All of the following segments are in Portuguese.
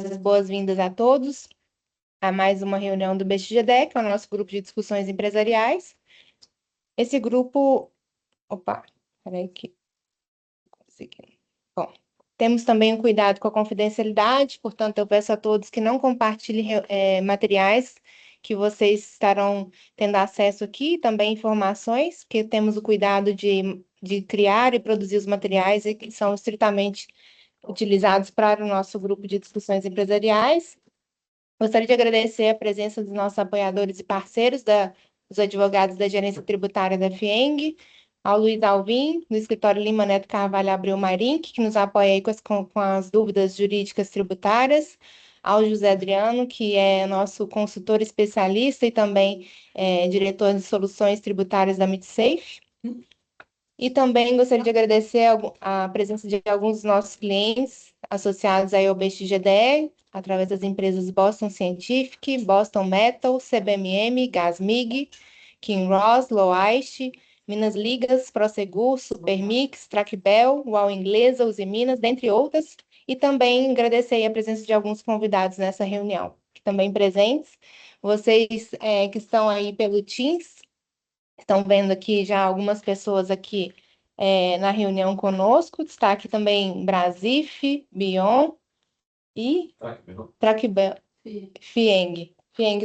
as boas-vindas a todos a mais uma reunião do BXGD, que é o nosso grupo de discussões empresariais. Esse grupo... Opa, peraí que... consegui. Bom, temos também o cuidado com a confidencialidade, portanto, eu peço a todos que não compartilhem materiais que vocês estarão tendo acesso aqui, também informações, que temos o cuidado de criar e produzir os materiais e que são estritamente utilizados para o nosso grupo de discussões empresariais. Gostaria de agradecer a presença dos nossos apoiadores e parceiros, dos advogados da Gerência Tributária da FIENG, ao Luiz Alvim, do escritório Lima Neto Carvalho Abreu Marim, que nos apoia aí com as dúvidas jurídicas tributárias, ao José Adriano, que é nosso consultor especialista e também diretor de soluções tributárias da MidSafe. E também gostaria de agradecer a presença de alguns dos nossos clientes associados aí ao BXGDE, através das empresas Boston Scientific, Boston Metal, CBMM, Gasmig, Kinross, Loaish, Minas Ligas, Prosegur, Supermix, Tracbel, UAU Inglesa, Uzi Minas, dentre outras. E também agradecer a presença de alguns convidados nessa reunião, também presentes. Vocês que estão aí pelo Teams, estão vendo aqui já algumas pessoas aqui na reunião conosco. Está aqui também Brasif, Bion e Tracbel, Fieng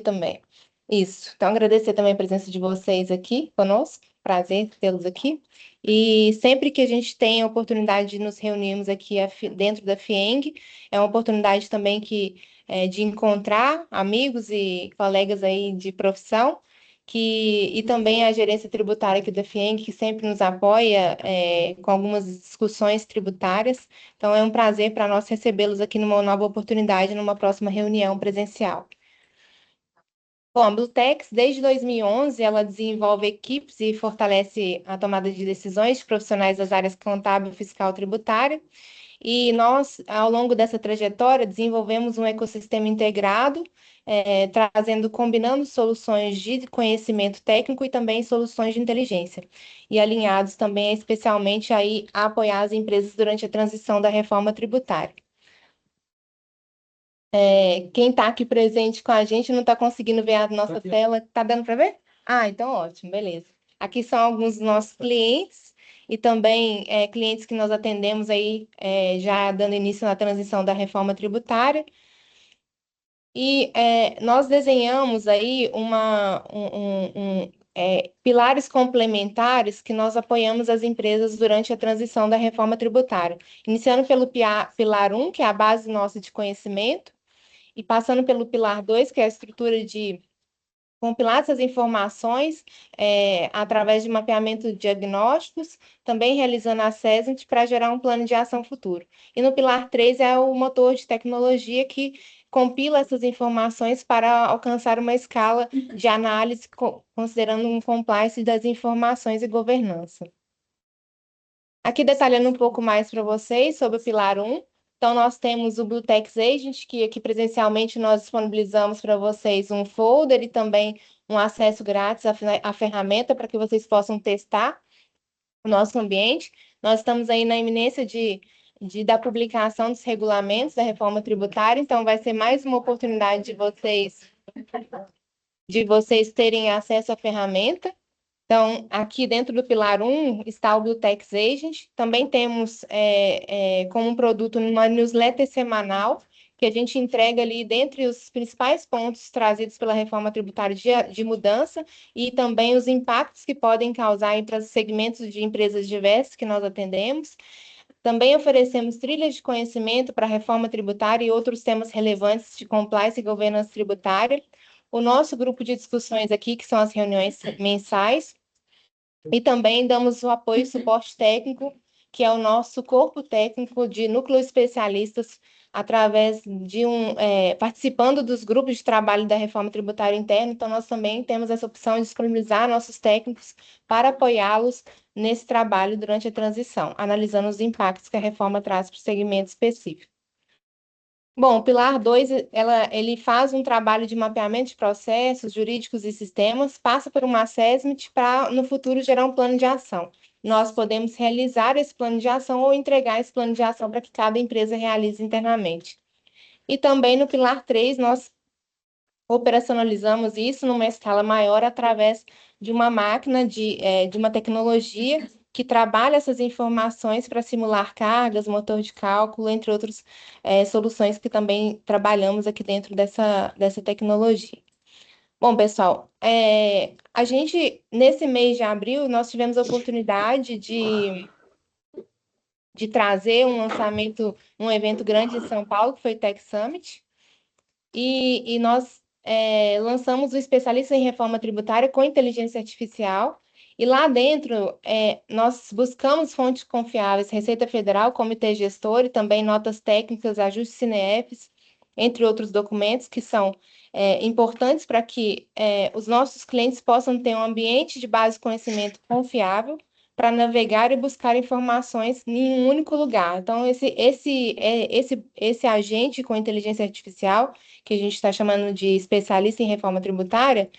também. Isso. Então, agradecer também a presença de vocês aqui conosco. Prazer tê-los aqui. E sempre que a gente tem a oportunidade de nos reunirmos aqui dentro da FIENG, é uma oportunidade também de encontrar amigos e colegas aí de profissão, e também a gerência tributária aqui da FIENG, que sempre nos apoia com algumas discussões tributárias. Então, é um prazer para nós recebê-los aqui numa nova oportunidade, numa próxima reunião presencial. Bom, a Blutex, desde 2011, ela desenvolve equipes e fortalece a tomada de decisões de profissionais das áreas contábil, fiscal e tributária. E nós, ao longo dessa trajetória, desenvolvemos um ecossistema integrado, combinando soluções de conhecimento técnico e também soluções de inteligência. E alinhados também, especialmente, aí, a apoiar as empresas durante a transição da reforma tributária. Quem está aqui presente com a gente não está conseguindo ver a nossa tela. Está dando para ver? Ah, então ótimo, beleza. Aqui são alguns dos nossos clientes e também clientes que nós atendemos aí, já dando início na transição da reforma tributária. E nós desenhamos aí pilares complementares que nós apoiamos as empresas durante a transição da reforma tributária. Iniciando pelo pilar 1, que é a base nossa de conhecimento, e passando pelo pilar 2, que é a estrutura de compilar essas informações através de mapeamento de diagnósticos, também realizando assessment para gerar um plano de ação futuro. E no pilar 3 é o motor de tecnologia que compila essas informações para alcançar uma escala de análise considerando um compliance das informações e governança. Aqui detalhando um pouco mais para vocês sobre o pilar 1. Então, nós temos o Blutex Agent, que aqui presencialmente nós disponibilizamos para vocês um folder e também um acesso grátis à ferramenta para que vocês possam testar o nosso ambiente. Nós estamos aí na iminência da publicação dos regulamentos da reforma tributária, então vai ser mais uma oportunidade de vocês terem acesso à ferramenta. Então, aqui dentro do pilar 1 está o Blutex Agent. Também temos como um produto uma newsletter semanal, que a gente entrega ali dentre os principais pontos trazidos pela reforma tributária de mudança e também os impactos que podem causar para os segmentos de empresas diversas que nós atendemos. Também oferecemos trilhas de conhecimento para a reforma tributária e outros temas relevantes de compliance e governança tributária. O nosso grupo de discussões aqui, que são as reuniões mensais, e também damos o apoio e suporte técnico, que é o nosso corpo técnico de núcleo especialistas, através de participando dos grupos de trabalho da reforma tributária interna. Então, nós também temos essa opção de disponibilizar nossos técnicos para apoiá-los nesse trabalho durante a transição, analisando os impactos que a reforma traz para o segmento específico. Bom, o pilar 2, ele faz um trabalho de mapeamento de processos jurídicos e sistemas, passa por uma assessment para, no futuro, gerar um plano de ação. Nós podemos realizar esse plano de ação ou entregar esse plano de ação para que cada empresa realize internamente. E também no pilar 3, nós operacionalizamos isso numa escala maior através de uma máquina, de uma tecnologia que trabalha essas informações para simular cargas, motor de cálculo, entre outras soluções que também trabalhamos aqui dentro dessa tecnologia. Bom, pessoal, a gente, nesse mês de abril, nós tivemos a oportunidade de trazer um lançamento, um evento grande em São Paulo, que foi o Tech Summit, e nós lançamos o especialista em reforma tributária com inteligência artificial. E lá dentro, nós buscamos fontes confiáveis, Receita Federal, Comitê Gestor e também notas técnicas, ajustes CNEFs, entre outros documentos que são importantes para que os nossos clientes possam ter um ambiente de base de conhecimento confiável para navegar e buscar informações em um único lugar. Então, esse agente com inteligência artificial, que a gente está chamando de especialista em reforma tributária,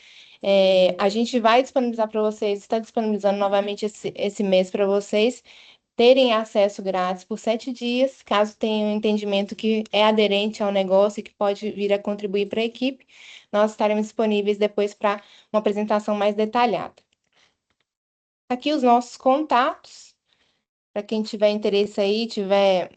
a gente vai disponibilizar para vocês, está disponibilizando novamente esse mês para vocês terem acesso grátis por 7 dias, caso tenham um entendimento que é aderente ao negócio e que pode vir a contribuir para a equipe, nós estaremos disponíveis depois para uma apresentação mais detalhada. Aqui os nossos contatos. Para quem tiver interesse aí, tiver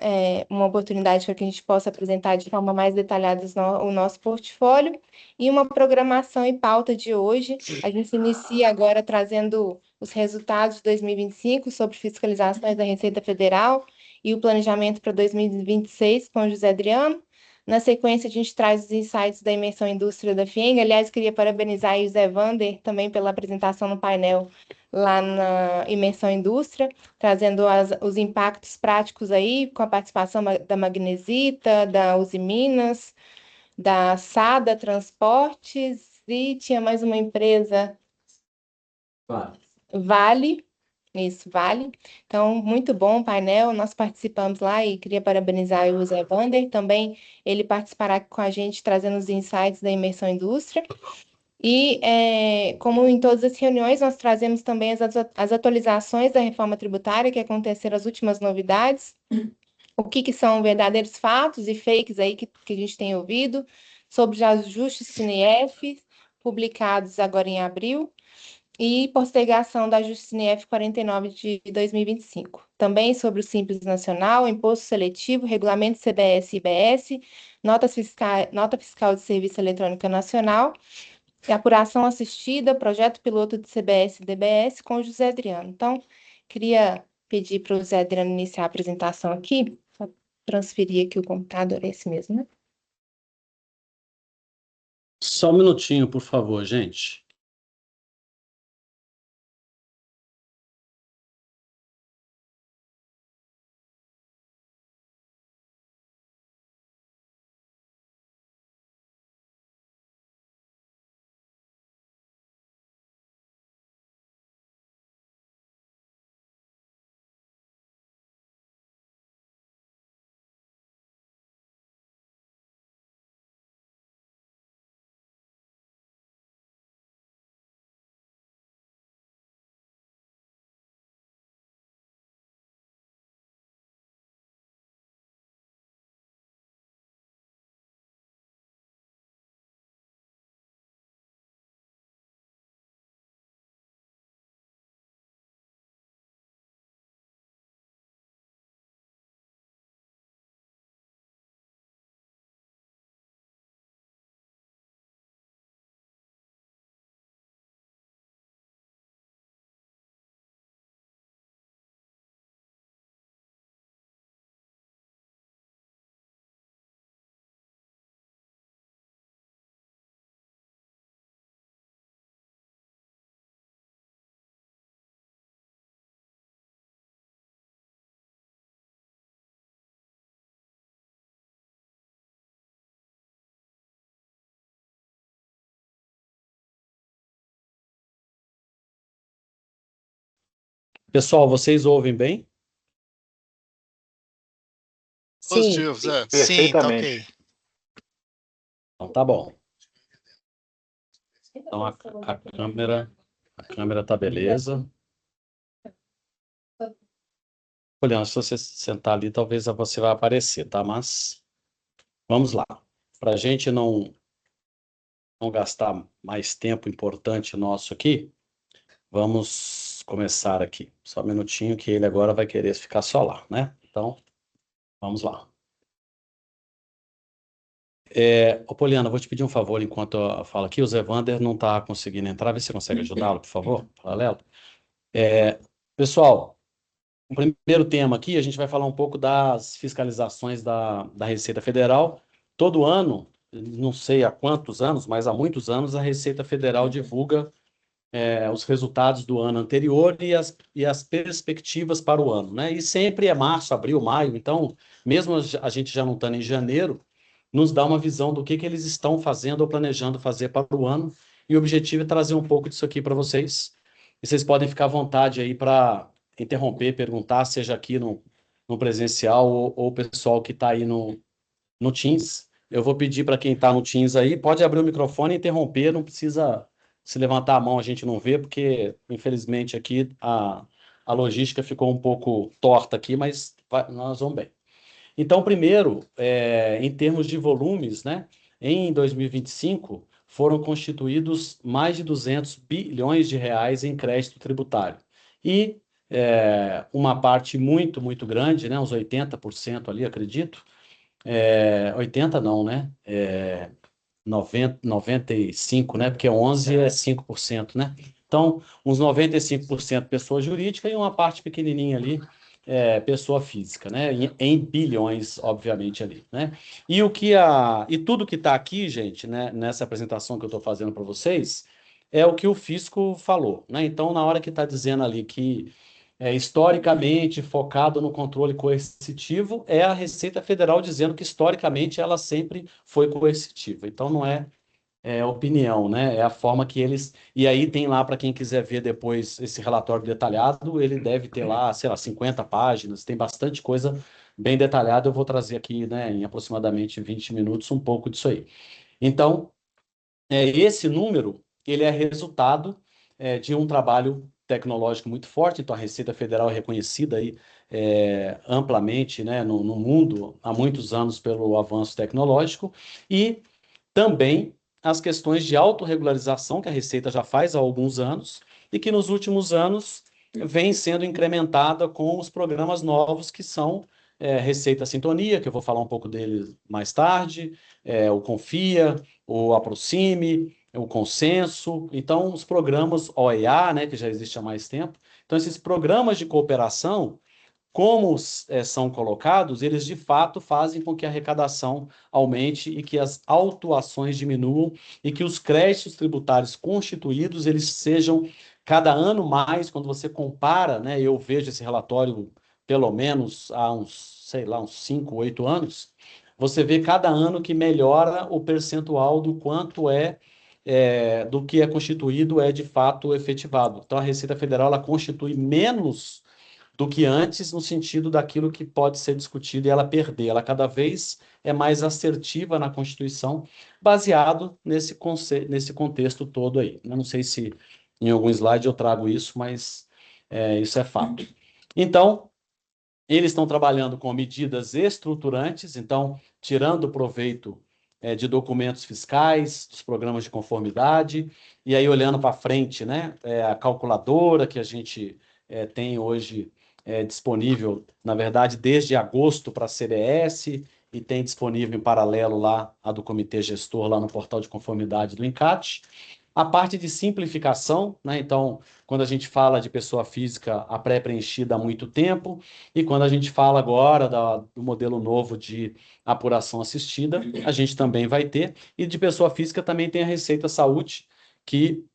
uma oportunidade para que a gente possa apresentar de forma mais detalhada o nosso portfólio e uma programação e pauta de hoje. A gente inicia agora trazendo os resultados de 2025 sobre fiscalizações da Receita Federal e o planejamento para 2026 com o José Adriano. Na sequência, a gente traz os insights da imersão indústria da FIENG. Aliás, queria parabenizar o José Vander também pela apresentação no painel lá na imersão indústria, trazendo os impactos práticos aí, com a participação da Magnesita, da Uzi Minas, da Sada Transportes, e tinha mais uma empresa, Vale, isso, Vale. Então, muito bom o painel, nós participamos lá e queria parabenizar o Zé Vander, também ele participará com a gente, trazendo os insights da imersão indústria. E, como em todas as reuniões, nós trazemos também as atualizações da reforma tributária, que aconteceram as últimas novidades, o que são verdadeiros fatos e fakes aí que a gente tem ouvido, sobre os ajustes CNF, publicados agora em abril, e postergação da ajuste CNF 49 de 2025. Também sobre o Simples Nacional, Imposto Seletivo, Regulamento CBS e IBS, nota fiscal de Serviço Eletrônico Nacional, apuração assistida, projeto piloto de CBS e DBS com o José Adriano. Então, queria pedir para o José Adriano iniciar a apresentação aqui, só transferir aqui o computador, é esse mesmo, né? Só um minutinho, por favor, gente. Pessoal, vocês ouvem bem? Sim. Positivo, Zé. Sim, tá ok. Então, tá bom. Então, a câmera tá beleza. Olhando, se você sentar ali, talvez você vai aparecer, tá? Mas, vamos lá. para a gente não gastar mais tempo importante nosso aqui, vamos começar aqui. Só um minutinho que ele agora vai querer ficar só lá, né? Então, vamos lá. Ô, Poliana, vou te pedir um favor enquanto eu falo aqui. O Zé Vander não está conseguindo entrar. Vê se você consegue ajudá-lo, por favor, paralelo. Pessoal, o primeiro tema aqui, a gente vai falar um pouco das fiscalizações da Receita Federal. Todo ano, não sei há quantos anos, mas há muitos anos, a Receita Federal divulga os resultados do ano anterior e as perspectivas para o ano, né? E sempre é março, abril, maio. Então, mesmo a gente já não estando em janeiro, nos dá uma visão do que eles estão fazendo ou planejando fazer para o ano. E o objetivo é trazer um pouco disso aqui para vocês. E vocês podem ficar à vontade aí para interromper, perguntar, seja aqui no presencial ou o pessoal que está aí no Teams. Eu vou pedir para quem está no Teams aí, pode abrir o microfone e interromper, não precisa se levantar a mão, a gente não vê, porque infelizmente aqui a logística ficou um pouco torta aqui, mas nós vamos bem. Então, primeiro, em termos de volumes, né, em 2025 foram constituídos mais de 200 bilhões de reais em crédito tributário. E uma parte muito, muito grande, né, uns 80% ali, acredito, 80 não, né? 95, né? Porque 11 é 5%, né? Então, uns 95% pessoa jurídica e uma parte pequenininha ali, pessoa física, né? Em bilhões, obviamente, ali, né? E tudo que está aqui, gente, né? Nessa apresentação que eu estou fazendo para vocês, é o que o fisco falou, né? Então, na hora que está dizendo ali que historicamente focado no controle coercitivo, é a Receita Federal dizendo que historicamente ela sempre foi coercitiva. Então não é opinião, né? É a forma que eles. E aí tem lá, para quem quiser ver depois esse relatório detalhado, ele deve ter lá, sei lá, 50 páginas, tem bastante coisa bem detalhada. Eu vou trazer aqui, né, em aproximadamente 20 minutos, um pouco disso aí. Então, esse número, ele é resultado de um trabalho tecnológico muito forte. Então, a Receita Federal é reconhecida aí, amplamente, né, no mundo há muitos anos pelo avanço tecnológico e também as questões de autorregularização que a Receita já faz há alguns anos e que nos últimos anos vem sendo incrementada com os programas novos que são Receita Sintonia, que eu vou falar um pouco dele mais tarde, o Confia, o Aproxime, o Consenso. Então, os programas OEA, né, que já existe há mais tempo. Então, esses programas de cooperação, como são colocados, eles de fato fazem com que a arrecadação aumente e que as autuações diminuam e que os créditos tributários constituídos eles sejam cada ano mais, quando você compara, né, eu vejo esse relatório pelo menos há uns, sei lá, uns 5, 8 anos, você vê cada ano que melhora o percentual do quanto do que é constituído é de fato efetivado. Então a Receita Federal ela constitui menos do que antes, no sentido daquilo que pode ser discutido e ela perder. Ela cada vez é mais assertiva na Constituição, baseado nesse contexto todo aí. Eu não sei se em algum slide eu trago isso, mas isso é fato. Então, eles estão trabalhando com medidas estruturantes, então, tirando proveito de documentos fiscais, dos programas de conformidade, e aí olhando para frente, né, a calculadora que a gente tem hoje disponível, na verdade, desde agosto para a CDS, e tem disponível em paralelo lá a do Comitê Gestor, lá no portal de conformidade do INCAT. A parte de simplificação, né? Então, quando a gente fala de pessoa física, a pré-preenchida há muito tempo, e quando a gente fala agora do modelo novo de apuração assistida, a gente também vai ter. E de pessoa física também tem a Receita Saúde, que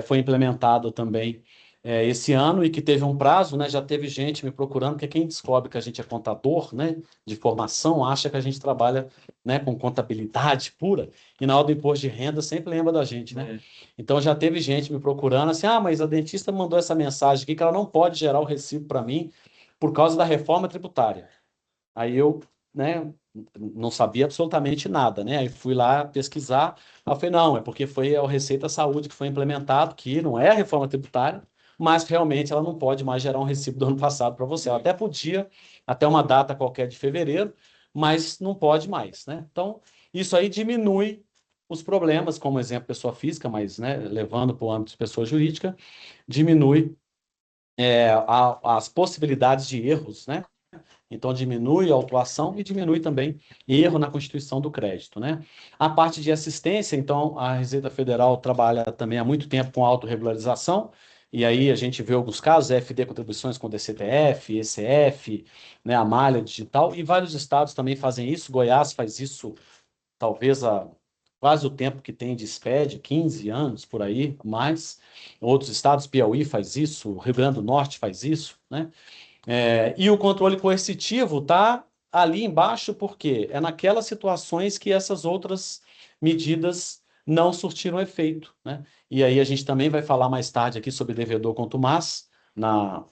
foi implementado também esse ano e que teve um prazo, né? Já teve gente me procurando, porque quem descobre que a gente é contador, né, de formação, acha que a gente trabalha, né, com contabilidade pura, e na hora do imposto de renda sempre lembra da gente, né? Então já teve gente me procurando assim, mas a dentista mandou essa mensagem aqui que ela não pode gerar o recibo para mim por causa da reforma tributária. Aí eu, né, não sabia absolutamente nada, né? Aí fui lá pesquisar, aí eu falei, não, é porque foi a Receita Saúde que foi implementado, que não é a reforma tributária, mas realmente ela não pode mais gerar um recibo do ano passado para você. Ela até podia, até uma data qualquer de fevereiro, mas não pode mais, né? Então, Isso aí diminui os problemas, como exemplo, pessoa física, mas, né, levando para o âmbito de pessoa jurídica, diminui as possibilidades de erros, né? Então, diminui a autuação e diminui também erro na constituição do crédito, né? A parte de assistência, então, a Receita Federal trabalha também há muito tempo com autorregularização, e aí a gente vê alguns casos, FD contribuições com DCTF, ECF, né, a malha digital, e vários estados também fazem isso. Goiás faz isso talvez há quase o tempo que tem de SPED, 15 anos por aí, mais. Outros estados, Piauí faz isso, Rio Grande do Norte faz isso, né? E o controle coercitivo está ali embaixo porque é naquelas situações que essas outras medidas não surtiram efeito, né? E aí a gente também vai falar mais tarde aqui sobre devedor contumaz, na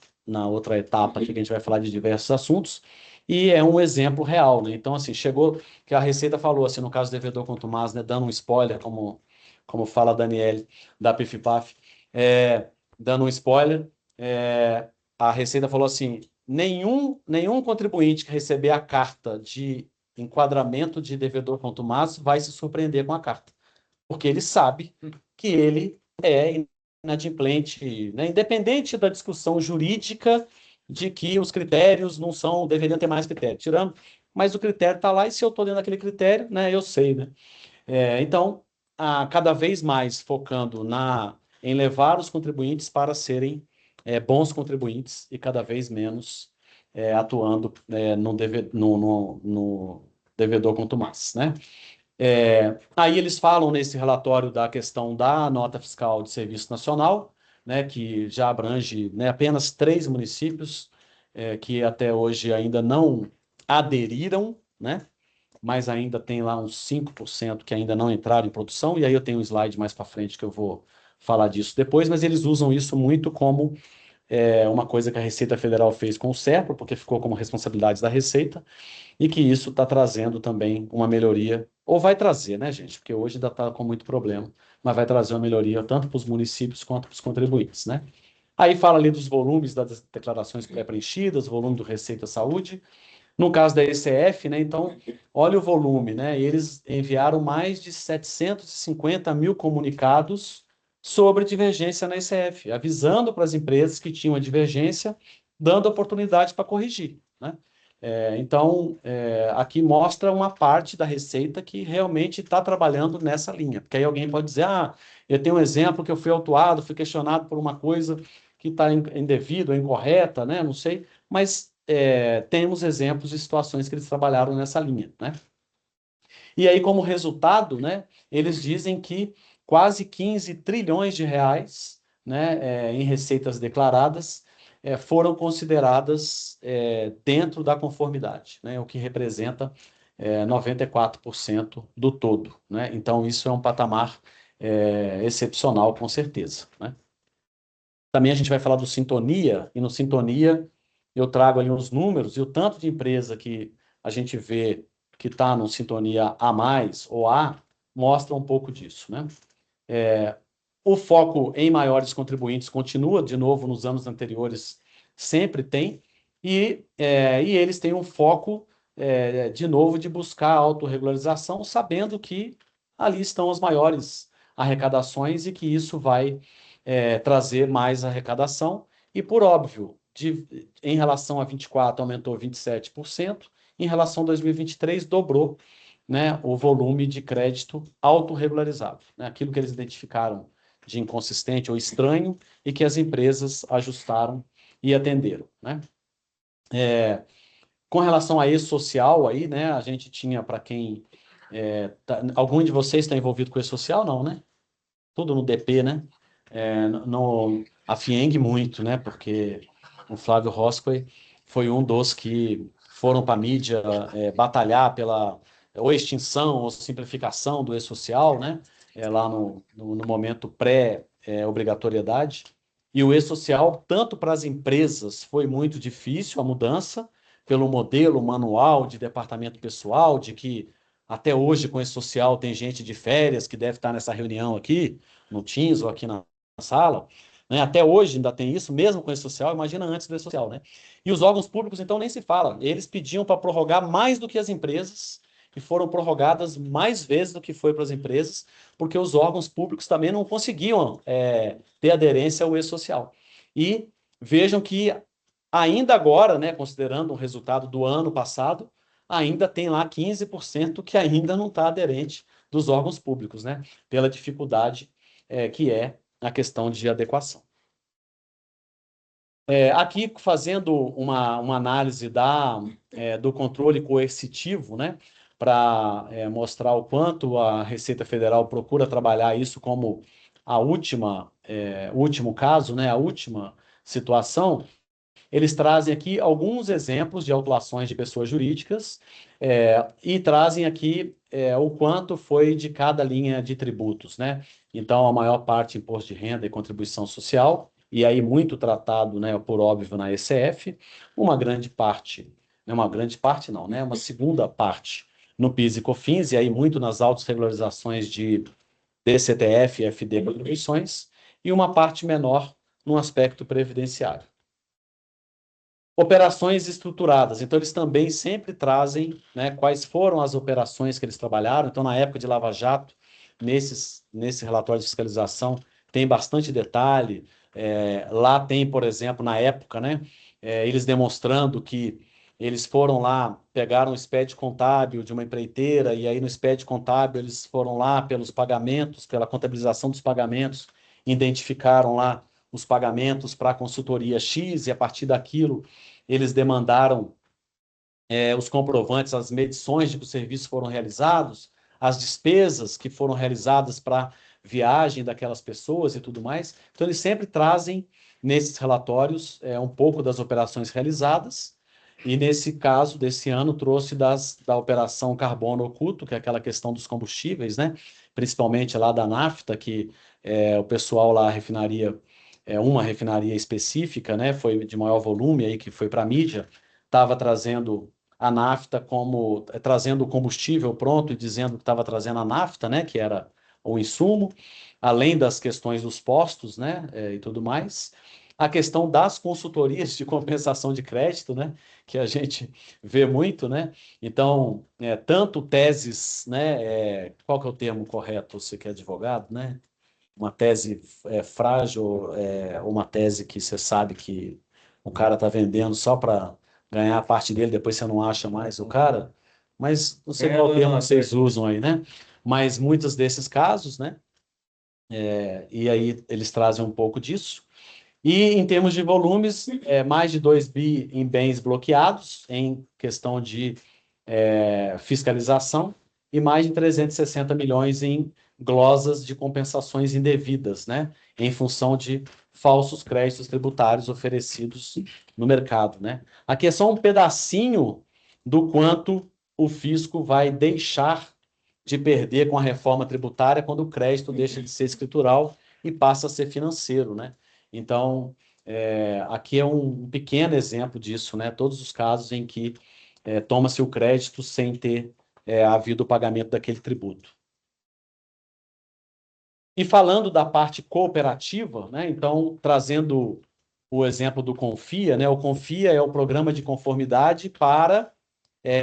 outra etapa aqui que a gente vai falar de diversos assuntos, e é um exemplo real, né? Então, assim, chegou que a Receita falou, assim, no caso do devedor contumaz, né, dando um spoiler, como fala a Daniele, da PIFPAF, dando um spoiler, a Receita falou assim: nenhum contribuinte que receber a carta de enquadramento de devedor contumaz vai se surpreender com a carta, porque ele sabe que ele é inadimplente, né? Independente da discussão jurídica de que os critérios não são, deveriam ter mais critério, tirando, mas o critério está lá e se eu estou dentro daquele critério, né, eu sei, né? Então, cada vez mais focando em levar os contribuintes para serem bons contribuintes e cada vez menos atuando no devedor contumaz, né? Aí eles falam nesse relatório da questão da nota fiscal de serviço nacional, né, que já abrange, né, apenas 3 municípios que até hoje ainda não aderiram, né? Mas ainda tem lá uns 5% que ainda não entraram em produção, e aí eu tenho um slide mais para frente que eu vou falar disso depois, mas eles usam isso muito como uma coisa que a Receita Federal fez com o SERPRO, porque ficou como responsabilidade da Receita, e que isso está trazendo também uma melhoria, ou vai trazer, né, gente? Porque hoje ainda está com muito problema, mas vai trazer uma melhoria tanto para os municípios quanto para os contribuintes, né? Aí fala ali dos volumes das declarações pré-preenchidas, volume do Receita Saúde, no caso da ECF, né, então, olha o volume, né, eles enviaram mais de 750 mil comunicados sobre divergência na ECF, avisando para as empresas que tinham a divergência, dando oportunidade para corrigir, né? Então, aqui mostra uma parte da Receita que realmente está trabalhando nessa linha, porque aí alguém pode dizer, eu tenho um exemplo que eu fui autuado, fui questionado por uma coisa que está indevida ou incorreta, né, não sei, mas temos exemplos de situações que eles trabalharam nessa linha, né? E aí, como resultado, né, eles dizem que quase 15 trilhões de reais, né, em receitas declaradas, foram consideradas dentro da conformidade, né, o que representa 94% do todo, né? Então, isso é um patamar excepcional, com certeza, né? Também a gente vai falar do Sintonia, e no Sintonia eu trago ali os números e o tanto de empresa que a gente vê que está no Sintonia A mais ou A, mostra um pouco disso, né? O foco em maiores contribuintes continua, de novo, nos anos anteriores sempre tem, e eles têm um foco, de novo, de buscar a autorregularização, sabendo que ali estão as maiores arrecadações e que isso vai trazer mais arrecadação. E, por óbvio, em relação a 24, aumentou 27%, em relação a 2023, dobrou, né, o volume de crédito autorregularizado, né, aquilo que eles identificaram de inconsistente ou estranho e que as empresas ajustaram e atenderam, né? Com relação a e-social aí, né, a gente tinha para quem algum de vocês está envolvido com e-social? Não, né? Tudo no DP, né? A FIENG muito, né? Porque o Flávio Roscoe foi um dos que foram para a mídia batalhar pela ou extinção ou simplificação do e-social, né? Lá no momento pré-obrigatoriedade. E o e-social, tanto para as empresas, foi muito difícil a mudança, pelo modelo manual de departamento pessoal, de que até hoje com e-social tem gente de férias que deve estar nessa reunião aqui, no Teams ou aqui na sala, né? Até hoje ainda tem isso, mesmo com o e-social, imagina antes do e-social, né? E os órgãos públicos, então, nem se fala. Eles pediam para prorrogar mais do que as empresas, e foram prorrogadas mais vezes do que foi para as empresas, porque os órgãos públicos também não conseguiam ter aderência ao e-social. E vejam que ainda agora, né, considerando o resultado do ano passado, ainda tem lá 15% que ainda não está aderente dos órgãos públicos, né, pela dificuldade que é a questão de adequação. Aqui, fazendo uma análise do controle coercitivo, né, para mostrar o quanto a Receita Federal procura trabalhar isso como o último caso, né, a última situação. Eles trazem aqui alguns exemplos de autuações de pessoas jurídicas e trazem aqui o quanto foi de cada linha de tributos, né? Então, a maior parte imposto de renda e contribuição social, e aí muito tratado, né, por óbvio, na ECF, uma grande parte não, né? Uma segunda parte no PIS e COFINS, e aí muito nas autorregularizações de DCTF e FD contribuições, e uma parte menor no aspecto previdenciário. Operações estruturadas. Então, eles também sempre trazem, né, quais foram as operações que eles trabalharam. Então, na época de Lava Jato, nesse relatório de fiscalização, tem bastante detalhe. Lá tem, por exemplo, na época, né, eles demonstrando que eles foram lá, pegaram o SPED contábil de uma empreiteira, e aí no SPED contábil eles foram lá pelos pagamentos, pela contabilização dos pagamentos, identificaram lá os pagamentos para a consultoria X, e a partir daquilo eles demandaram os comprovantes, as medições de que os serviços foram realizados, as despesas que foram realizadas para viagem daquelas pessoas e tudo mais. Então, eles sempre trazem nesses relatórios um pouco das operações realizadas, e nesse caso, desse ano, trouxe da operação carbono oculto, que é aquela questão dos combustíveis, né? Principalmente lá da nafta, que o pessoal lá, a refinaria, uma refinaria específica, né? Foi de maior volume aí, que foi para a mídia, estava trazendo a nafta como trazendo o combustível pronto e dizendo que estava trazendo a nafta, né, que era o insumo, além das questões dos postos, né, e tudo mais. A questão das consultorias de compensação de crédito, né, que a gente vê muito, né. Então, tanto teses, né, qual que é o termo correto? Você que é advogado, né? Uma tese frágil, uma tese que você sabe que o cara está vendendo só para ganhar a parte dele, depois você não acha mais o cara, mas não sei qual o termo que vocês usam aí, né? Mas muitos desses casos, né? E aí eles trazem um pouco disso. E em termos de volumes, mais de 2 bi em bens bloqueados, em questão de fiscalização, e mais de 360 milhões em glosas de compensações indevidas, né? Em função de falsos créditos tributários oferecidos no mercado, né? Aqui é só um pedacinho do quanto o fisco vai deixar de perder com a reforma tributária quando o crédito deixa de ser escritural e passa a ser financeiro, né? Então, aqui é um pequeno exemplo disso, né? Todos os casos em que toma-se o crédito sem ter havido o pagamento daquele tributo. E falando da parte cooperativa, né? Então, trazendo o exemplo do Confia, né? O Confia é o programa de conformidade para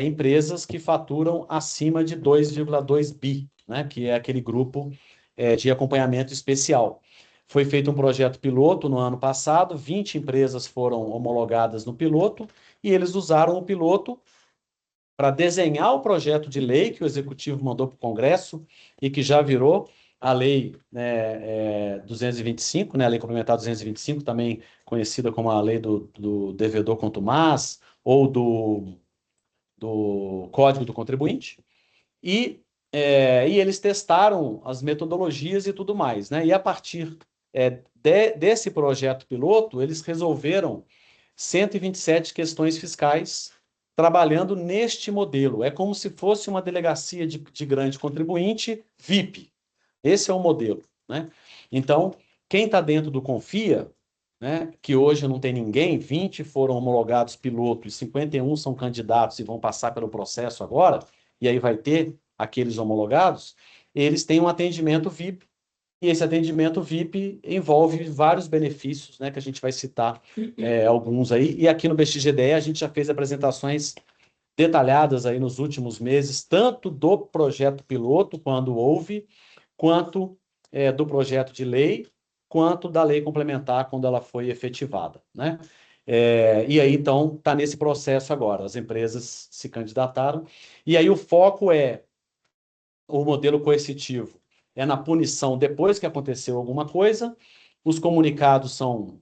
empresas que faturam acima de 2,2 bi, né? Que é aquele grupo de acompanhamento especial. Foi feito um projeto piloto no ano passado, 20 empresas foram homologadas no piloto, e eles usaram o piloto para desenhar o projeto de lei que o Executivo mandou para o Congresso e que já virou a Lei 225, né, a Lei Complementar 225, também conhecida como a Lei do Devedor Contumaz, ou do Código do Contribuinte, e eles testaram as metodologias e tudo mais, né? E a partir desse projeto piloto, eles resolveram 127 questões fiscais trabalhando neste modelo. É como se fosse uma delegacia de grande contribuinte VIP. Esse é o modelo, né? Então, quem está dentro do Confia, né, que hoje não tem ninguém, 20 foram homologados piloto e 51 são candidatos e vão passar pelo processo agora, e aí vai ter aqueles homologados, eles têm um atendimento VIP, e esse atendimento VIP envolve vários benefícios, né, que a gente vai citar alguns aí, e aqui no BXGDE a gente já fez apresentações detalhadas aí nos últimos meses, tanto do projeto piloto, quando houve, quanto do projeto de lei, quanto da lei complementar, quando ela foi efetivada, né? E aí, então, está nesse processo agora. As empresas se candidataram. E aí o foco é o modelo coercitivo. É na punição depois que aconteceu alguma coisa. Os comunicados são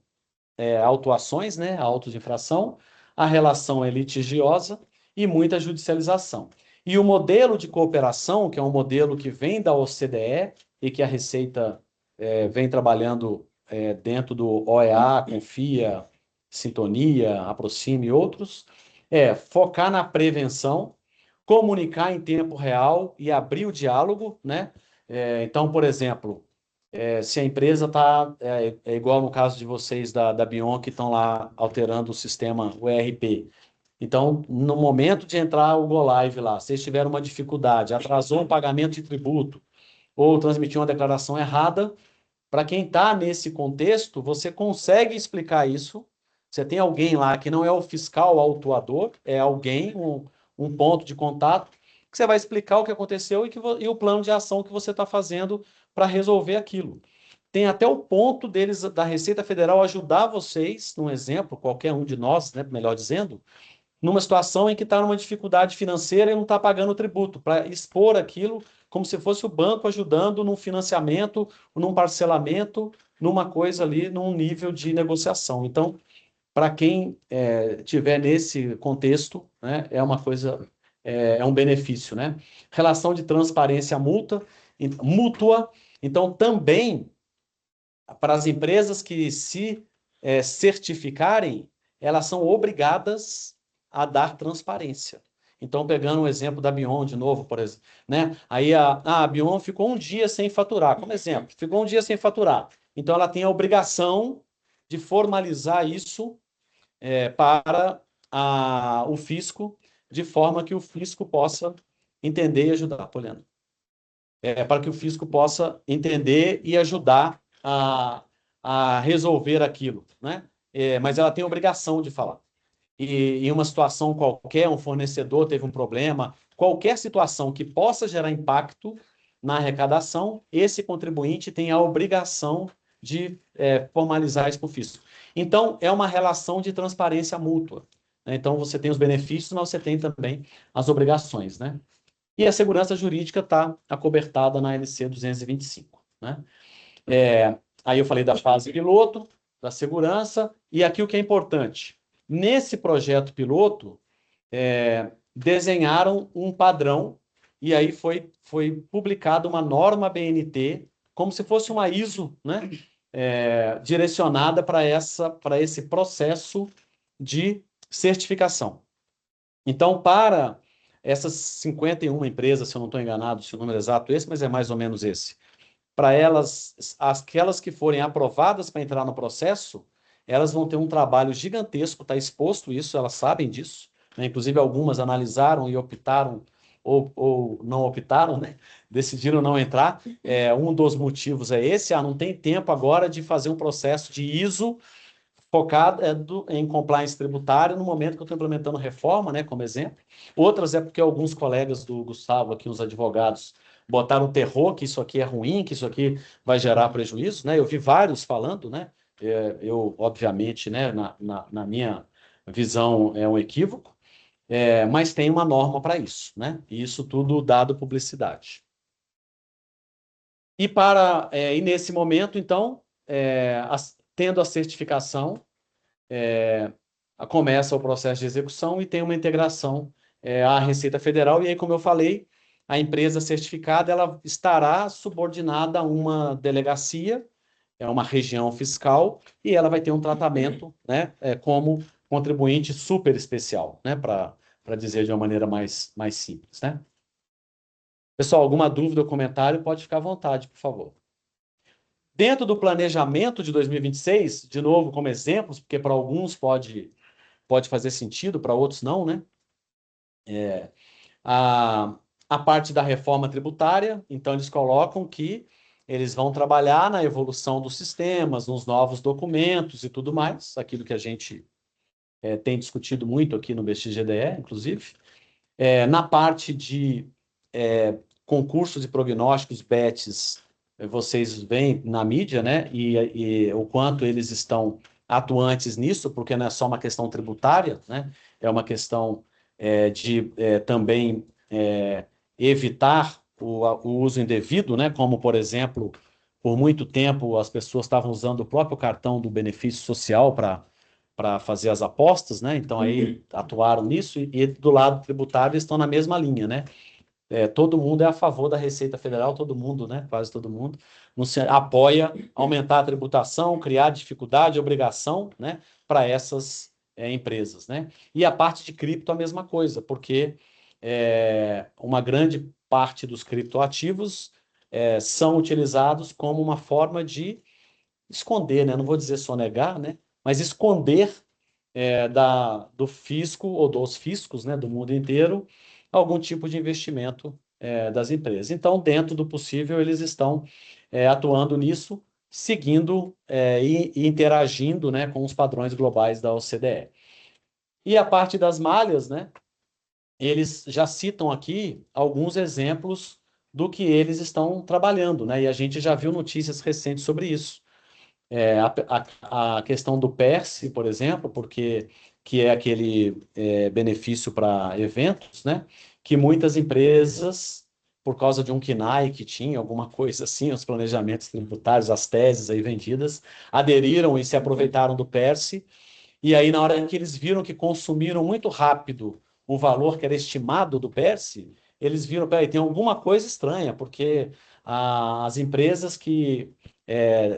autuações, né? Autos de infração. A relação é litigiosa e muita judicialização. E o modelo de cooperação, que é um modelo que vem da OCDE e que a Receita vem trabalhando dentro do OEA, Confia, Sintonia, Aproxime e outros, é focar na prevenção, comunicar em tempo real e abrir o diálogo, né? Então, por exemplo, se a empresa está, igual no caso de vocês da Bion, que estão lá alterando o sistema, o ERP. Então, no momento de entrar o Go Live lá, vocês tiveram uma dificuldade, atrasou um pagamento de tributo, ou transmitiu uma declaração errada, para quem está nesse contexto, você consegue explicar isso. Você tem alguém lá que não é o fiscal autuador, é alguém, um ponto de contato, que você vai explicar o que aconteceu e o plano de ação que você está fazendo para resolver aquilo. Tem até o ponto deles, da Receita Federal, ajudar vocês, num exemplo, qualquer um de nós, né, melhor dizendo, numa situação em que está numa dificuldade financeira e não está pagando o tributo, para expor aquilo como se fosse o banco ajudando num financiamento, num parcelamento, numa coisa ali, num nível de negociação. Então, para quem tiver nesse contexto, né, é uma coisa, é um benefício, né? Relação de transparência mútua, então também para as empresas que se certificarem, elas são obrigadas a dar transparência. Então, pegando um exemplo da Bion de novo, por exemplo, né? Aí a Bion ficou um dia sem faturar, como exemplo, ficou um dia sem faturar. Então, ela tem a obrigação de formalizar isso para o fisco, de forma que o fisco possa entender e ajudar, Poliana. Para que o fisco possa entender e ajudar a resolver aquilo, né? Mas ela tem obrigação de falar. E em uma situação qualquer, um fornecedor teve um problema, qualquer situação que possa gerar impacto na arrecadação, esse contribuinte tem a obrigação de formalizar isso para o fisco. Então, é uma relação de transparência mútua, né? Então, você tem os benefícios, mas você tem também as obrigações, né? E a segurança jurídica está acobertada na NC 225, né? Aí eu falei da fase piloto, da segurança, e aqui o que é importante. Nesse projeto piloto, desenharam um padrão, e aí foi publicada uma norma BNT, como se fosse uma ISO, né? Direcionada para esse processo de certificação. Então, para essas 51 empresas, se eu não estou enganado, se o número é exato é esse, mas é mais ou menos esse, para elas, aquelas que forem aprovadas para entrar no processo, elas vão ter um trabalho gigantesco, está exposto isso, elas sabem disso, né? Inclusive algumas analisaram e optaram, ou não optaram, né? Decidiram não entrar. Um dos motivos é esse, não tem tempo agora de fazer um processo de ISO focado em compliance tributário no momento que eu estou implementando reforma, né, como exemplo. Outras é porque alguns colegas do Gustavo aqui, os advogados, botaram terror que isso aqui é ruim, que isso aqui vai gerar prejuízo, né? Eu vi vários falando, né? Eu, obviamente, né, na minha visão, é um equívoco, mas tem uma norma para isso, né? E isso tudo dado publicidade. E nesse momento, então, tendo a certificação, começa o processo de execução e tem uma integração à Receita Federal. E aí, como eu falei, a empresa certificada ela estará subordinada a uma delegacia, uma região fiscal, e ela vai ter um tratamento, né, como contribuinte super especial, né, para dizer de uma maneira mais simples, né? Pessoal, alguma dúvida ou comentário, pode ficar à vontade, por favor. Dentro do planejamento de 2026, de novo como exemplos, porque para alguns pode fazer sentido, para outros não, né? A parte da reforma tributária, então eles colocam que eles vão trabalhar na evolução dos sistemas, nos novos documentos e tudo mais, aquilo que a gente tem discutido muito aqui no BXGDE, inclusive. Na parte de concursos e prognósticos, bets, vocês veem na mídia, né? E o quanto eles estão atuantes nisso, porque não é só uma questão tributária, né? É uma questão de também evitar o uso indevido, né? Como, por exemplo, por muito tempo as pessoas estavam usando o próprio cartão do benefício social para fazer as apostas, né? Então aí atuaram nisso e do lado tributário estão na mesma linha, né? Todo mundo é a favor da Receita Federal, todo mundo, né? Quase todo mundo, não se apoia aumentar a tributação, criar dificuldade, obrigação, né? Para essas empresas, né? E a parte de cripto a mesma coisa, porque uma grande parte dos criptoativos são utilizados como uma forma de esconder, né? Não vou dizer sonegar, né? Mas esconder do fisco ou dos fiscos, né, do mundo inteiro, algum tipo de investimento das empresas. Então, dentro do possível, eles estão atuando nisso, seguindo e interagindo, né, com os padrões globais da OCDE. E a parte das malhas, né, eles já citam aqui alguns exemplos do que eles estão trabalhando, né, e a gente já viu notícias recentes sobre isso. A questão do PERSE, por exemplo, porque que é aquele benefício para eventos, né? Que muitas empresas, por causa de um KNAI que tinha, alguma coisa assim, os planejamentos tributários, as teses aí vendidas, aderiram e se aproveitaram do PERSE, e aí na hora que eles viram que consumiram muito rápido o valor que era estimado do PERSE, eles viram, peraí, tem alguma coisa estranha, porque as empresas que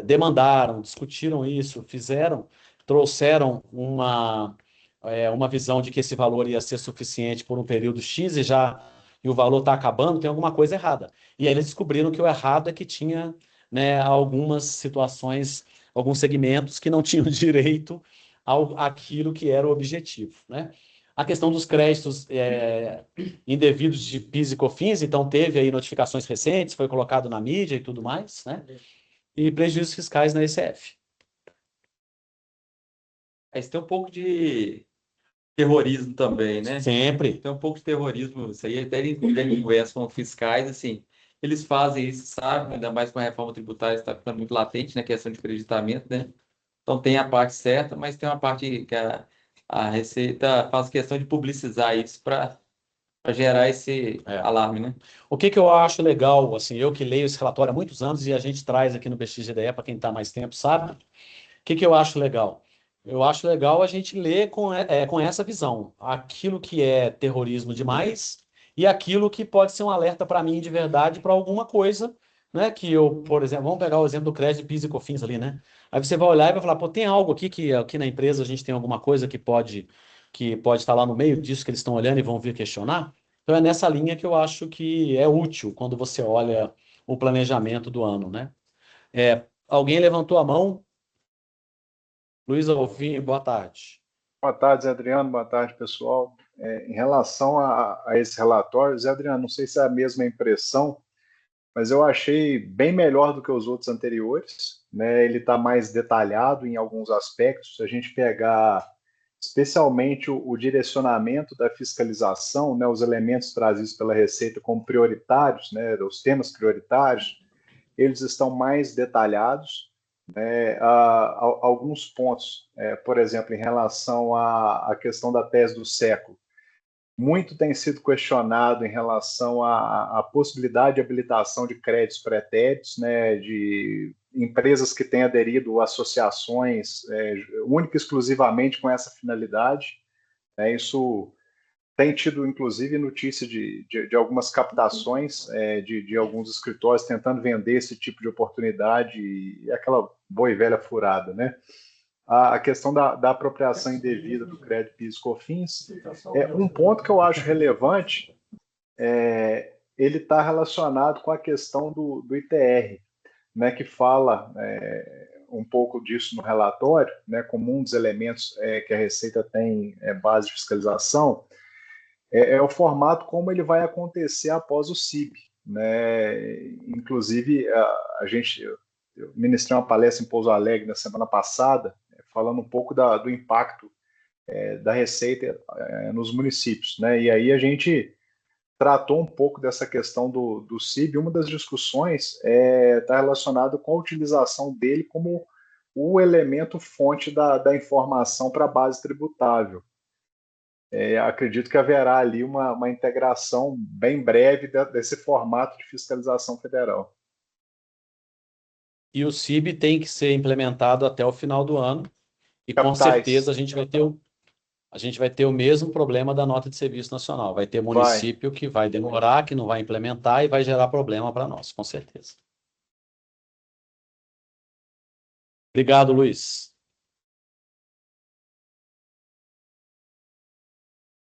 demandaram, discutiram isso, trouxeram uma visão de que esse valor ia ser suficiente por um período X e o valor está acabando, tem alguma coisa errada. E aí eles descobriram que o errado é que tinha, né, algumas situações, alguns segmentos que não tinham direito àquilo que era o objetivo, né? A questão dos créditos indevidos de PIS e COFINS, então teve aí notificações recentes, foi colocado na mídia e tudo mais, né? E prejuízos fiscais na ECF. Aí você tem um pouco de terrorismo também, né? Sempre. Tem um pouco de terrorismo, isso aí até em conversa com fiscais, assim, eles fazem isso, sabe? Ainda mais com a reforma tributária, está ficando muito latente na questão de creditamento, né? Então tem a parte certa, mas tem uma parte que a Receita faz questão de publicizar isso para gerar esse É. alarme, né? O que eu acho legal, assim, eu que leio esse relatório há muitos anos e a gente traz aqui no BXGDE para quem está mais tempo, sabe? O que eu acho legal? Eu acho legal a gente ler com essa visão, aquilo que é terrorismo demais e aquilo que pode ser um alerta para mim de verdade para alguma coisa, né? Que eu, por exemplo, vamos pegar o exemplo do crédito PIS e COFINS ali, né? Aí você vai olhar e vai falar, pô, tem algo aqui que aqui na empresa a gente tem alguma coisa que pode estar lá no meio disso que eles estão olhando e vão vir questionar. Então é nessa linha que eu acho que é útil quando você olha o planejamento do ano, né? Alguém levantou a mão? Luiz Alvim, boa tarde. Boa tarde, Zé Adriano. Boa tarde, pessoal. Em relação a esse relatório, Zé Adriano, não sei se é a mesma impressão, mas eu achei bem melhor do que os outros anteriores, né? Ele está mais detalhado em alguns aspectos. Se a gente pegar especialmente o direcionamento da fiscalização, né, os elementos trazidos pela Receita como prioritários, né, os temas prioritários, eles estão mais detalhados. Alguns pontos, por exemplo, em relação à questão da tese do século. Muito tem sido questionado em relação à possibilidade de habilitação de créditos pretéritos, né, de empresas que têm aderido a associações única e exclusivamente com essa finalidade. Isso tem tido, inclusive, notícia de algumas captações de alguns escritórios tentando vender esse tipo de oportunidade e aquela boa e velha furada, né? A questão da apropriação indevida do crédito PIS/COFINS um ponto que eu acho relevante, ele está relacionado com a questão do ITR, né, que fala um pouco disso no relatório, né, como um dos elementos que a Receita tem base de fiscalização, o formato como ele vai acontecer após o CIB, né? Inclusive, eu ministrei uma palestra em Pouso Alegre na semana passada, falando um pouco do impacto da Receita nos municípios, né? E aí a gente tratou um pouco dessa questão do CIB. Uma das discussões está relacionada com a utilização dele como o elemento fonte da informação para a base tributável. Acredito que haverá ali uma integração bem breve desse formato de fiscalização federal. E o CIB tem que ser implementado até o final do ano, e com Capitais. certeza a gente vai ter o mesmo problema da nota de serviço nacional. Vai ter município que vai demorar, que não vai implementar e vai gerar problema para nós, com certeza. Obrigado, Luiz.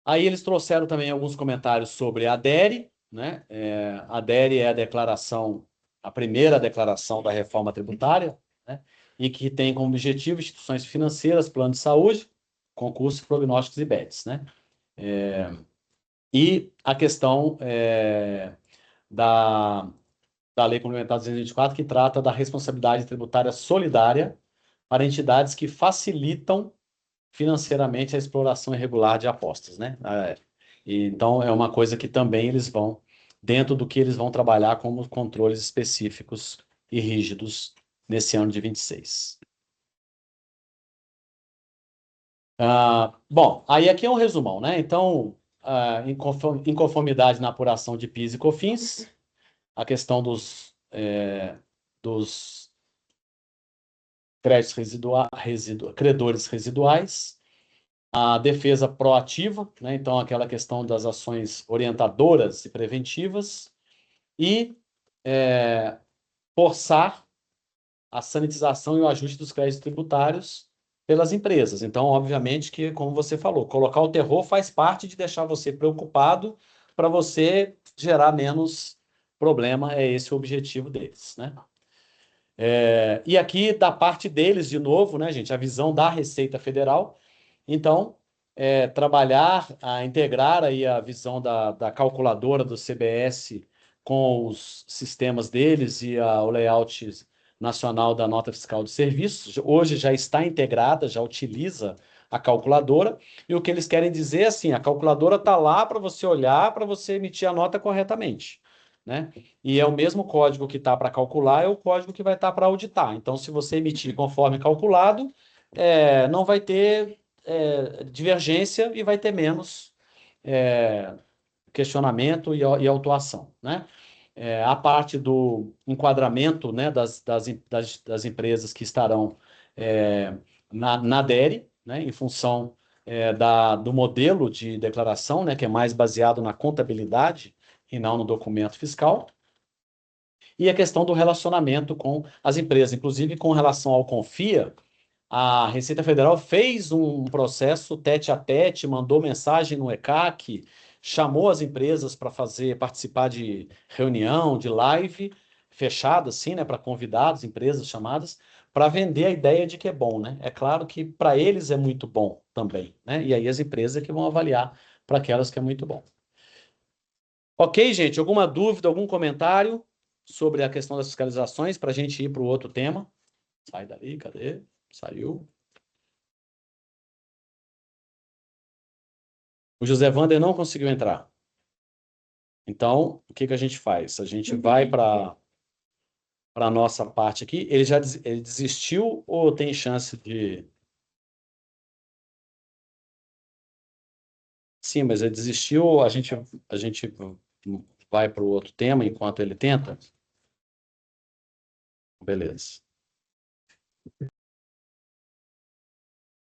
Aí eles trouxeram também alguns comentários sobre a DERE, né? A DERE é a primeira declaração da reforma tributária, né? E que tem como objetivo instituições financeiras, plano de saúde, concursos, prognósticos e BEDs, né? E a questão da Lei Complementar 224, que trata da responsabilidade tributária solidária para entidades que facilitam financeiramente a exploração irregular de apostas, né? Então, é uma coisa que também eles vão, dentro do que eles vão trabalhar como controles específicos e rígidos nesse ano de 26. Bom, aí aqui é um resumão, né? Então, inconformidade na apuração de PIS e COFINS, a questão dos créditos credores residuais, a defesa proativa, né? Então aquela questão das ações orientadoras e preventivas, e forçar a sanitização e o ajuste dos créditos tributários pelas empresas. Então, obviamente que, como você falou, colocar o terror faz parte de deixar você preocupado para você gerar menos problema, é esse o objetivo deles, né? E aqui, da parte deles, de novo, né, gente, a visão da Receita Federal. Então, trabalhar, integrar aí a visão da calculadora do CBS com os sistemas deles e o layout nacional da nota fiscal de serviços. Hoje já está integrada, já utiliza a calculadora, e o que eles querem dizer é assim, a calculadora está lá para você olhar, para você emitir a nota corretamente, né? E é o mesmo código que está para calcular, é o código que vai estar para auditar. Então, se você emitir conforme calculado, não vai ter divergência e vai ter menos questionamento e autuação, né? A parte do enquadramento, né, das empresas que estarão na DERE, né, em função do modelo de declaração, né, que é mais baseado na contabilidade e não no documento fiscal, e a questão do relacionamento com as empresas, inclusive com relação ao Confia. A Receita Federal fez um processo tete a tete, mandou mensagem no ECAC, chamou as empresas para participar de reunião, de live fechada, assim, né, para convidar as empresas chamadas, para vender a ideia de que é bom, né? É claro que para eles é muito bom também, né? E aí as empresas é que vão avaliar para aquelas que é muito bom. Ok, gente? Alguma dúvida, algum comentário sobre a questão das fiscalizações para a gente ir para o outro tema? Sai dali, cadê? Saiu. O José Wander não conseguiu entrar. Então, o que a gente faz? A gente vai para a nossa parte aqui. Ele desistiu ou tem chance de... Sim, mas ele desistiu, a gente vai para o outro tema enquanto ele tenta? Beleza.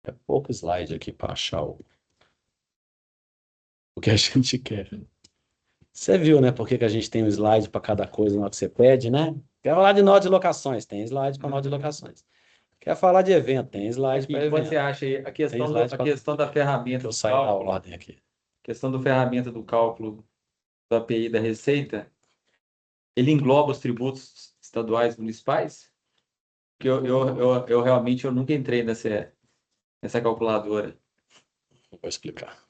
É pouco slide aqui para achar o que a gente quer. Você viu, né? Por que a gente tem um slide para cada coisa na hora que você pede, né? Quer falar de nota de locações? Tem slide para nota de locações. Quer falar de evento? Tem slide para evento. Você acha aí a questão, Tem questão da ferramenta eu do saio da cálculo, ordem aqui. questão da ferramenta do cálculo do API da Receita, ele engloba os tributos estaduais e municipais? Porque eu realmente nunca entrei nessa calculadora. Vou explicar.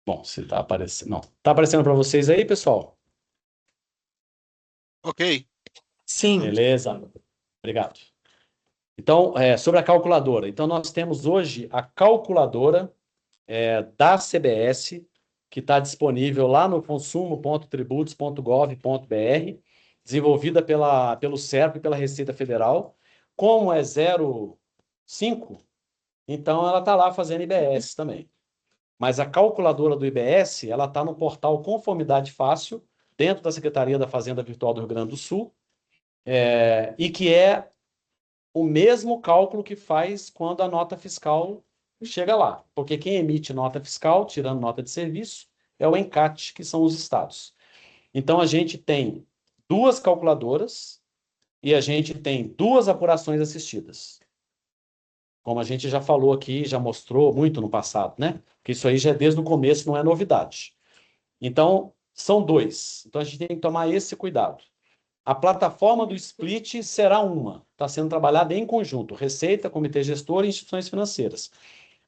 Bom, se está aparecendo... Não. Está aparecendo para vocês aí, pessoal? Ok. Sim. Beleza. Obrigado. Então, sobre a calculadora. Então, nós temos hoje a calculadora da CBS, que está disponível lá no consumo.tributos.gov.br, desenvolvida pelo SERP e pela Receita Federal. Como é 0,5, então ela está lá fazendo IBS também. Mas a calculadora do IBS, ela está no portal Conformidade Fácil, dentro da Secretaria da Fazenda Virtual do Rio Grande do Sul, e que é o mesmo cálculo que faz quando a nota fiscal chega lá. Porque quem emite nota fiscal, tirando nota de serviço, é o ENCAT, que são os estados. Então, a gente tem 2 calculadoras e a gente tem 2 apurações assistidas. Como a gente já falou aqui, já mostrou muito no passado, né? Porque isso aí já é desde o começo, não é novidade. Então, são 2. Então, a gente tem que tomar esse cuidado. A plataforma do split será está sendo trabalhada em conjunto, Receita, Comitê Gestor e instituições financeiras.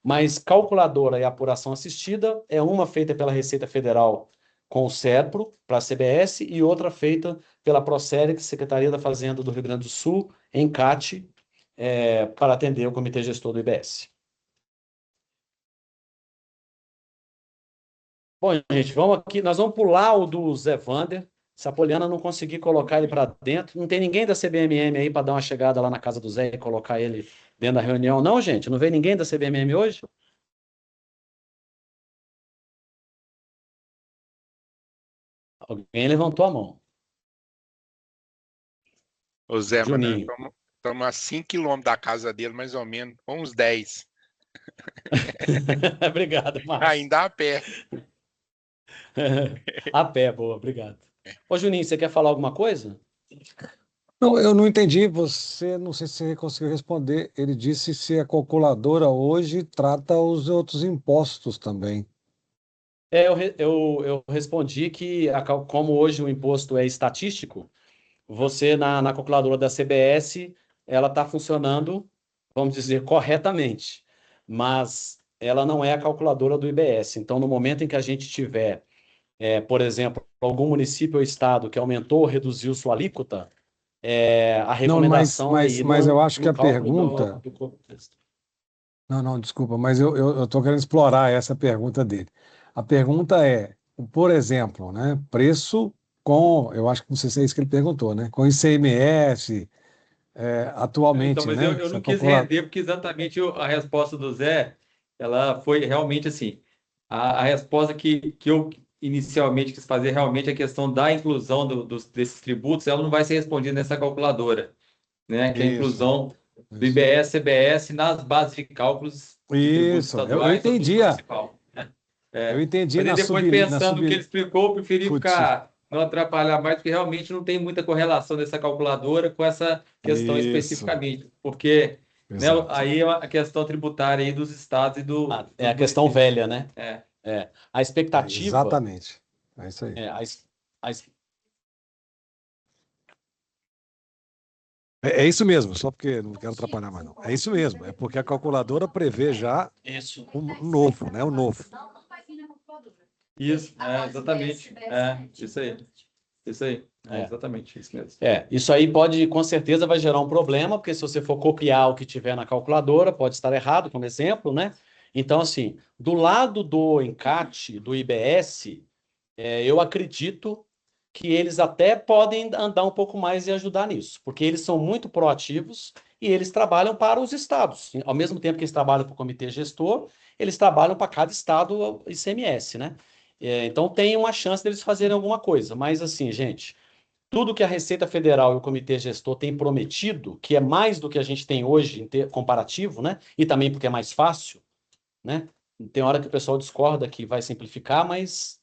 Mas calculadora e apuração assistida é uma feita pela Receita Federal com o SERPRO, para a CBS, e outra feita pela Procerx, Secretaria da Fazenda do Rio Grande do Sul, ENCAT, para atender o Comitê Gestor do IBS. Bom, gente, vamos aqui, nós vamos pular o do Zé Vander. Se a Poliana não conseguir colocar ele para dentro, não tem ninguém da CBMM aí para dar uma chegada lá na casa do Zé e colocar ele dentro da reunião, não, gente? Não veio ninguém da CBMM hoje? Alguém levantou a mão. Ô Zé, mas nós Juninho. estamos a 5 quilômetros da casa dele, mais ou menos, uns 10. Obrigado, Márcio. Ainda a pé. A pé, boa, obrigado. Ô, Juninho, você quer falar alguma coisa? Não, eu não entendi. Não sei se você conseguiu responder. Ele disse se a calculadora hoje trata os outros impostos também. Eu respondi que, como hoje o imposto é estatístico, você, na calculadora da CBS, ela está funcionando, vamos dizer, corretamente, mas ela não é a calculadora do IBS. Então, no momento em que a gente tiver, por exemplo, algum município ou estado que aumentou ou reduziu sua alíquota, a recomendação mas eu acho que a cálculo pergunta. do contexto. Não, desculpa, mas eu estou querendo explorar essa pergunta dele. A pergunta é, por exemplo, né, preço eu acho que não sei se é isso que ele perguntou, né, com ICMS, atualmente, Então, mas né? eu não quis render, porque exatamente a resposta do Zé, ela foi realmente assim, a resposta que eu inicialmente quis fazer realmente a questão da inclusão desses tributos, ela não vai ser respondida nessa calculadora, né? Que é a Isso, inclusão do isso. IBS, CBS nas bases de cálculos de tributos Isso, eu estaduais ou entendi. municipal. Eu entendi Mas aí depois, pensando no que ele explicou, eu preferi não atrapalhar mais, porque realmente não tem muita correlação dessa calculadora com essa questão Isso. especificamente, porque né, Exato. aí é a questão tributária aí dos estados e do... É a questão velha, né? A expectativa... Exatamente. É isso aí. É isso mesmo, só porque não quero atrapalhar mais não. É isso mesmo, é porque a calculadora prevê já o novo, né? O novo. Isso, exatamente. Isso aí. Isso aí. Exatamente, isso mesmo. Isso aí com certeza vai gerar um problema, porque se você for copiar o que tiver na calculadora, pode estar errado, como exemplo, né? Então, assim, do lado do ENCAT, do IBS, eu acredito que eles até podem andar um pouco mais e ajudar nisso, porque eles são muito proativos e eles trabalham para os estados. Ao mesmo tempo que eles trabalham para o comitê gestor, eles trabalham para cada estado ICMS, né? Então tem uma chance deles fazerem alguma coisa, mas assim, gente, tudo que a Receita Federal e o Comitê Gestor têm prometido, que é mais do que a gente tem hoje em comparativo, né? E também porque é mais fácil, né? Tem hora que o pessoal discorda que vai simplificar, mas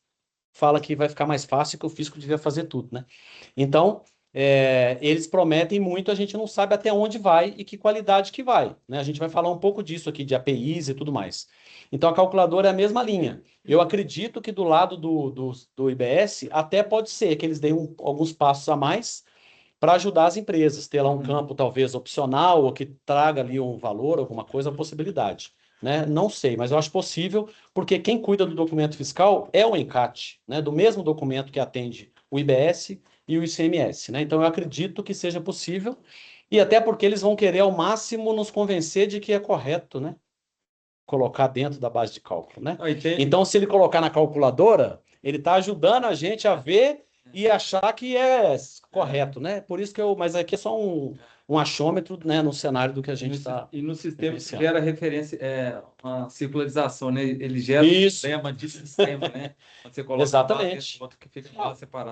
fala que vai ficar mais fácil, que o fisco devia fazer tudo, né? Então, eles prometem muito, a gente não sabe até onde vai e que qualidade que vai, né? A gente vai falar um pouco disso aqui, de APIs e tudo mais. Então, a calculadora é a mesma linha. Eu acredito que do lado do IBS, até pode ser que eles deem alguns passos a mais para ajudar as empresas, ter lá um campo talvez opcional, ou que traga ali um valor, alguma coisa, uma possibilidade. Né? Não sei, mas eu acho possível, porque quem cuida do documento fiscal é o ENCAT, né? Do mesmo documento que atende o IBS e o ICMS. Né? Então, eu acredito que seja possível. E até porque eles vão querer ao máximo nos convencer de que é correto, né? Colocar dentro da base de cálculo, né? Não, e tem- Então, se ele colocar na calculadora, ele está ajudando a gente a ver e achar que é correto, né? Por isso que mas aqui é só um achômetro, né, no cenário do que a gente está. E no sistema isso vivenciando. gera referência, uma circularização, né? Ele gera um Isso. problema de sistema, né? Quando você coloca Exatamente. outro que fica lá separado.